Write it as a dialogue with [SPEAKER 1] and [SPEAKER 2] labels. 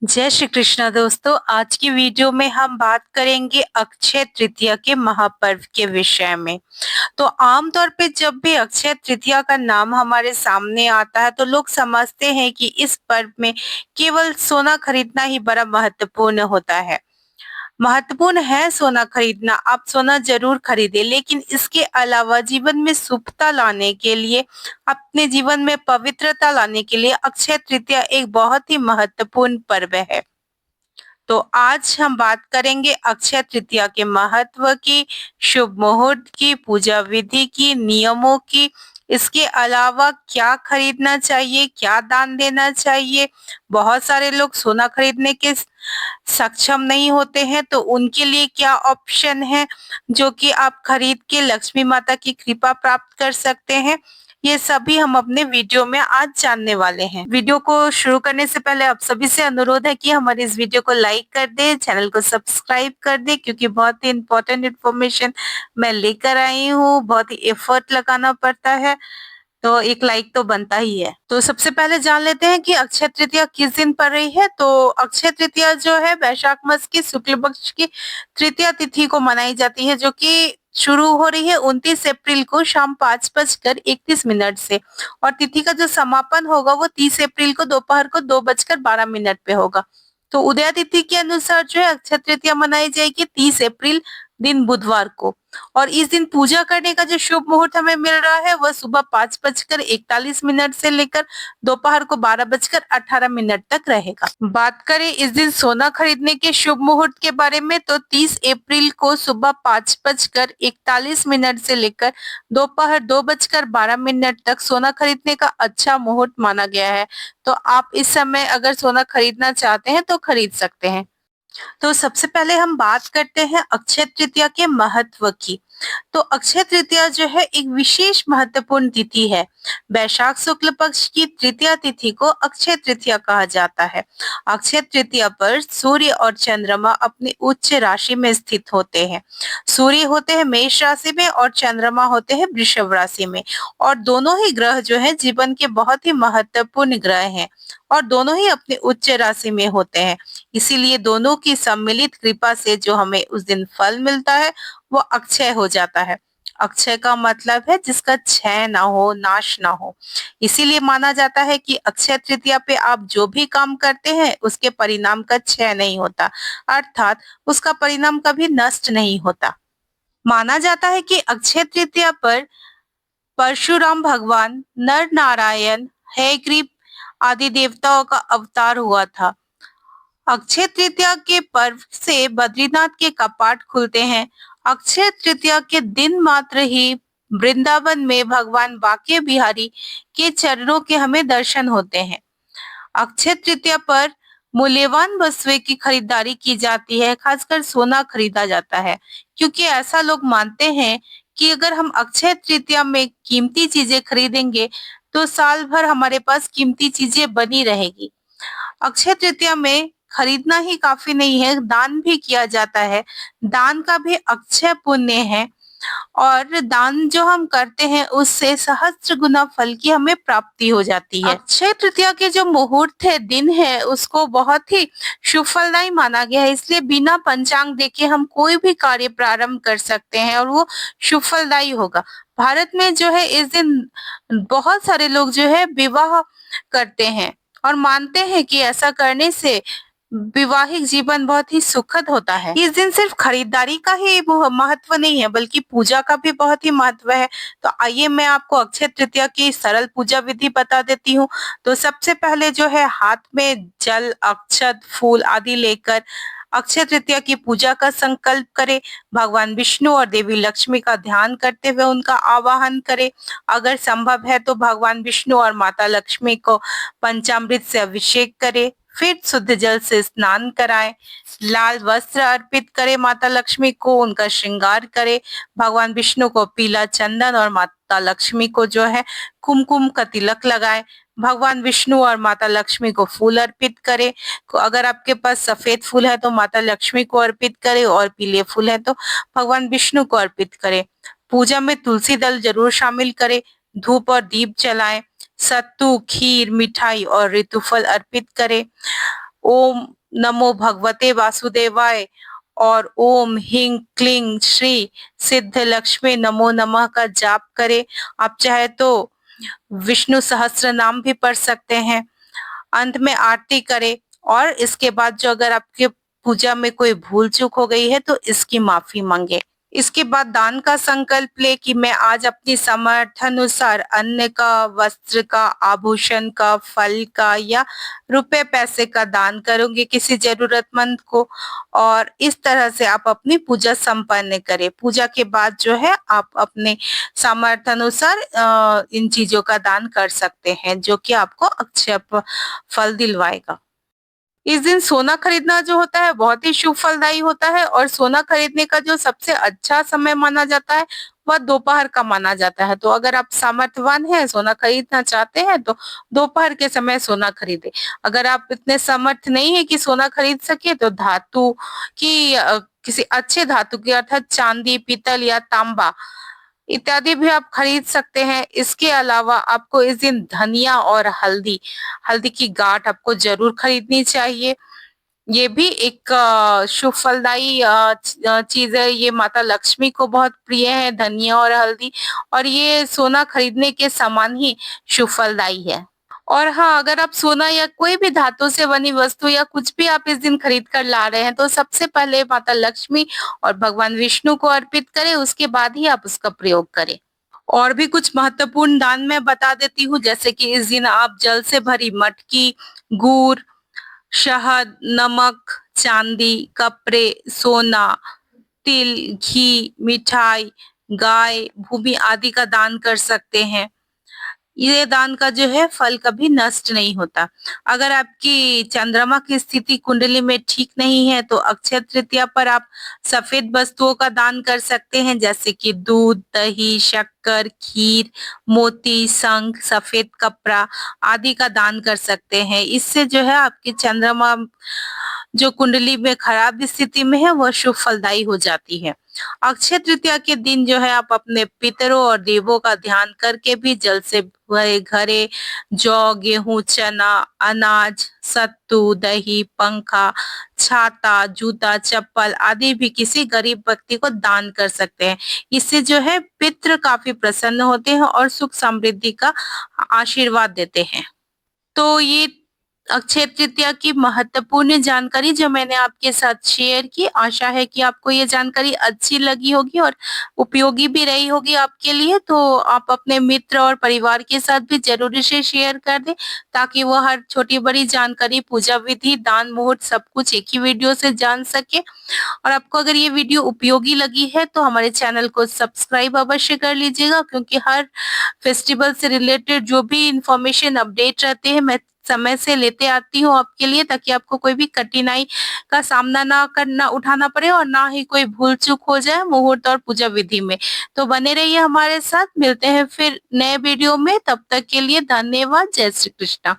[SPEAKER 1] जय श्री कृष्ण दोस्तों। आज की वीडियो में हम बात करेंगे अक्षय तृतीया के महापर्व के विषय में। तो आमतौर पे जब भी अक्षय तृतीया का नाम हमारे सामने आता है तो लोग समझते हैं कि इस पर्व में केवल सोना खरीदना ही बड़ा महत्वपूर्ण होता है। महत्वपूर्ण है सोना खरीदना, आप सोना जरूर खरीदें, लेकिन इसके अलावा जीवन में शुभता लाने के लिए, अपने जीवन में पवित्रता लाने के लिए अक्षय तृतीया एक बहुत ही महत्वपूर्ण पर्व है। तो आज हम बात करेंगे अक्षय तृतीया के महत्व की, शुभ मुहूर्त की, पूजा विधि की, नियमों की, इसके अलावा क्या खरीदना चाहिए, क्या दान देना चाहिए। बहुत सारे लोग सोना खरीदने के सक्षम नहीं होते हैं, तो उनके लिए क्या ऑप्शन है जो कि आप खरीद के लक्ष्मी माता की कृपा प्राप्त कर सकते हैं। ये सभी हम अपने वीडियो में आज जानने वाले हैं। वीडियो को शुरू करने से पहले आप सभी से अनुरोध है कि हमारे इस वीडियो को लाइक कर दें, चैनल को सब्सक्राइब कर दें, क्योंकि बहुत ही इंपॉर्टेंट इन्फॉर्मेशन मैं लेकर आई हूँ। बहुत ही एफर्ट लगाना पड़ता है, तो एक लाइक तो बनता ही है। तो सबसे पहले जान लेते हैं कि अक्षय तृतीया किस दिन पड़ रही है। तो अक्षय तृतीया जो है वैशाख मास की शुक्ल पक्ष की तृतीया तिथि को मनाई जाती है, जो कि शुरू हो रही है 29 अप्रैल को शाम 5:31 से, और तिथि का जो समापन होगा वो 30 अप्रैल को दोपहर को 2:12 पे होगा। तो उदय तिथि के अनुसार जो है अक्षय तृतीया मनाई जाएगी 30 अप्रैल दिन बुधवार को। और इस दिन पूजा करने का जो शुभ मुहूर्त हमें मिल रहा है वह सुबह 5:41 से लेकर दोपहर को 12:18 तक रहेगा। बात करें इस दिन सोना खरीदने के शुभ मुहूर्त के बारे में, तो 30 अप्रैल को सुबह 5:41 से लेकर दोपहर 2:12 तक सोना खरीदने का अच्छा मुहूर्त माना गया है। तो आप इस समय अगर सोना खरीदना चाहते हैं तो खरीद सकते हैं। तो सबसे पहले हम बात करते हैं अक्षय तृतीया के महत्व की। तो अक्षय तृतीया जो है एक विशेष महत्वपूर्ण तिथि है। वैशाख शुक्ल पक्ष की तृतीया तिथि को अक्षय तृतीया कहा जाता है। अक्षय तृतीया पर सूर्य और चंद्रमा अपनी उच्च राशि में स्थित होते हैं। सूर्य होते हैं मेष राशि में और चंद्रमा होते हैं वृषभ राशि में, और दोनों ही ग्रह जो है जीवन के बहुत ही महत्वपूर्ण ग्रह हैं, और दोनों ही अपनी उच्च राशि में होते हैं। इसीलिए दोनों की सम्मिलित कृपा से जो हमें उस दिन फल मिलता है वो अक्षय हो जाता है। अक्षय का मतलब है जिसका क्षय ना हो, नाश ना हो। इसीलिए माना जाता है कि अक्षय तृतीया पे आप जो भी काम करते हैं उसके परिणाम का क्षय नहीं होता, अर्थात उसका परिणाम कभी नष्ट नहीं होता। माना जाता है कि अक्षय तृतीया पर परशुराम भगवान, नर नारायण, हयग्रीव आदि देवताओं का अवतार हुआ था। अक्षय तृतीया के पर्व से बद्रीनाथ के कपाट खुलते हैं। अक्षय तृतीया के दिन मात्र ही वृंदावन में भगवान बांके बिहारी के चरणों के हमें दर्शन होते हैं। अक्षय तृतीया पर मूल्यवान वस्तुएं की खरीदारी की जाती है, खासकर सोना खरीदा जाता है, क्योंकि ऐसा लोग मानते हैं कि अगर हम अक्षय तृतीया में कीमती चीजें खरीदेंगे तो साल भर हमारे पास कीमती चीजें बनी रहेगी। अक्षय तृतीया में खरीदना ही काफी नहीं है, दान भी किया जाता है। दान का भी अक्षय पुण्य है, और दान जो हम करते हैं उससे सहस्त्र गुना फल की हमें प्राप्ति हो जाती है। अक्षय तृतीया के जो मुहूर्त है, दिन है, उसको बहुत ही शुभ फलदायी माना गया है। इसलिए बिना पंचांग देखे हम कोई भी कार्य प्रारंभ कर सकते हैं और वो शुभ फलदायी होगा। भारत में जो है इस दिन बहुत सारे लोग जो है विवाह करते हैं और मानते हैं कि ऐसा करने से वैवाहिक जीवन बहुत ही सुखद होता है। इस दिन सिर्फ खरीदारी का ही महत्व नहीं है, बल्कि पूजा का भी बहुत ही महत्व है। तो आइए मैं आपको अक्षय तृतीया की सरल पूजा विधि बता देती हूँ। तो सबसे पहले जो है हाथ में जल, अक्षत, फूल आदि लेकर अक्षय तृतीया की पूजा का संकल्प करें। भगवान विष्णु और देवी लक्ष्मी का ध्यान करते हुए उनका आवाहन करें। अगर संभव है तो भगवान विष्णु और माता लक्ष्मी को पंचामृत से अभिषेक करें, फिर शुद्ध जल से स्नान कराएं, लाल वस्त्र अर्पित करें माता लक्ष्मी को, उनका श्रृंगार करें। भगवान विष्णु को पीला चंदन और माता लक्ष्मी को जो है कुमकुम का तिलक लगाएं। भगवान विष्णु और माता लक्ष्मी को फूल अर्पित करें। अगर आपके पास सफेद फूल है तो माता लक्ष्मी को अर्पित करें, और पीले फूल है तो भगवान विष्णु को अर्पित करें। पूजा में तुलसी दल जरूर शामिल करें। धूप और दीप जलाएं। सत्तू, खीर, मिठाई और ऋतुफल अर्पित करें। ओम नमो भगवते वासुदेवाय और ओम ह्रीं क्लीं श्री सिद्ध लक्ष्मी नमो नमः का जाप करें। आप चाहे तो विष्णु सहस्त्र नाम भी पढ़ सकते हैं। अंत में आरती करें और इसके बाद जो अगर आपके पूजा में कोई भूल चूक हो गई है तो इसकी माफी मांगे। इसके बाद दान का संकल्प ले कि मैं आज अपनी सामर्थ्यानुसार अन्न का, वस्त्र का, आभूषण का, फल का या रुपए पैसे का दान करूंगी किसी जरूरतमंद को। और इस तरह से आप अपनी पूजा संपन्न करें। पूजा के बाद जो है आप अपने सामर्थ्यानुसार इन चीजों का दान कर सकते हैं, जो कि आपको अक्षय फल दिलवाएगा। इस दिन सोना खरीदना जो होता है बहुत ही शुभ फलदायी होता है और सोना खरीदने का जो सबसे अच्छा समय माना जाता है वह दोपहर का माना जाता है। तो अगर आप सामर्थ्यवान हैं, सोना खरीदना चाहते हैं तो दोपहर के समय सोना खरीदें। अगर आप इतने समर्थ नहीं है कि सोना खरीद सके तो धातु की किसी अच्छे धातु की अर्थात चांदी, पीतल या तांबा इत्यादि भी आप खरीद सकते हैं। इसके अलावा आपको इस दिन धनिया और हल्दी हल्दी की गांठ आपको जरूर खरीदनी चाहिए। ये भी एक शुभ फलदायी चीज है। ये माता लक्ष्मी को बहुत प्रिय है धनिया और हल्दी, और ये सोना खरीदने के समान ही शुभ फलदायी है। और हाँ, अगर आप सोना या कोई भी धातु से बनी वस्तु या कुछ भी आप इस दिन खरीद कर ला रहे हैं तो सबसे पहले माता लक्ष्मी और भगवान विष्णु को अर्पित करें, उसके बाद ही आप उसका प्रयोग करें। और भी कुछ महत्वपूर्ण दान मैं बता देती हूँ, जैसे कि इस दिन आप जल से भरी मटकी, गुड़, शहद, नमक, चांदी, कपड़े, सोना, तिल, घी, मिठाई, गाय, भूमि आदि का दान कर सकते हैं। ये दान का जो है फल कभी नष्ट नहीं होता। अगर आपकी चंद्रमा की स्थिति कुंडली में ठीक नहीं है तो अक्षय तृतीया पर आप सफेद वस्तुओं का दान कर सकते हैं, जैसे कि दूध, दही, शक्कर, खीर, मोती, शंख, सफेद कपड़ा आदि का दान कर सकते हैं। इससे जो है आपकी चंद्रमा जो कुंडली में खराब स्थिति में है वह शुभ फलदायी हो जाती है। अक्षय तृतीया के दिन जो है आप अपने पितरों और देवों का ध्यान करके भी जल से भरे घड़े, जौ, गेहूं, चना, अनाज, सत्तू, दही, पंखा, छाता, जूता, चप्पल आदि भी किसी गरीब व्यक्ति को दान कर सकते हैं। इससे जो है पितृ काफी प्रसन्न होते हैं और सुख समृद्धि का आशीर्वाद देते हैं। तो ये अक्षय तृतीया की महत्वपूर्ण जानकारी जो मैंने आपके साथ शेयर की, आशा है कि आपको ये जानकारी अच्छी लगी होगी और उपयोगी भी रही होगी आपके लिए। तो आप अपने मित्र और परिवार के साथ भी जरूर इसे शेयर कर दें, ताकि वो हर छोटी बड़ी जानकारी, पूजा विधि, दान मुहूर्त सब कुछ एक ही वीडियो से जान सके। और आपको अगर ये वीडियो उपयोगी लगी है तो हमारे चैनल को सब्सक्राइब अवश्य कर लीजिएगा, क्योंकि हर फेस्टिवल से रिलेटेड जो भी इंफॉर्मेशन अपडेट रहते हैं मैं समय से लेते आती हूँ आपके लिए, ताकि आपको कोई भी कठिनाई का सामना ना करना उठाना पड़े और ना ही कोई भूल चूक हो जाए मुहूर्त और पूजा विधि में। तो बने रहिए हमारे साथ, मिलते हैं फिर नए वीडियो में। तब तक के लिए धन्यवाद। जय श्री कृष्णा।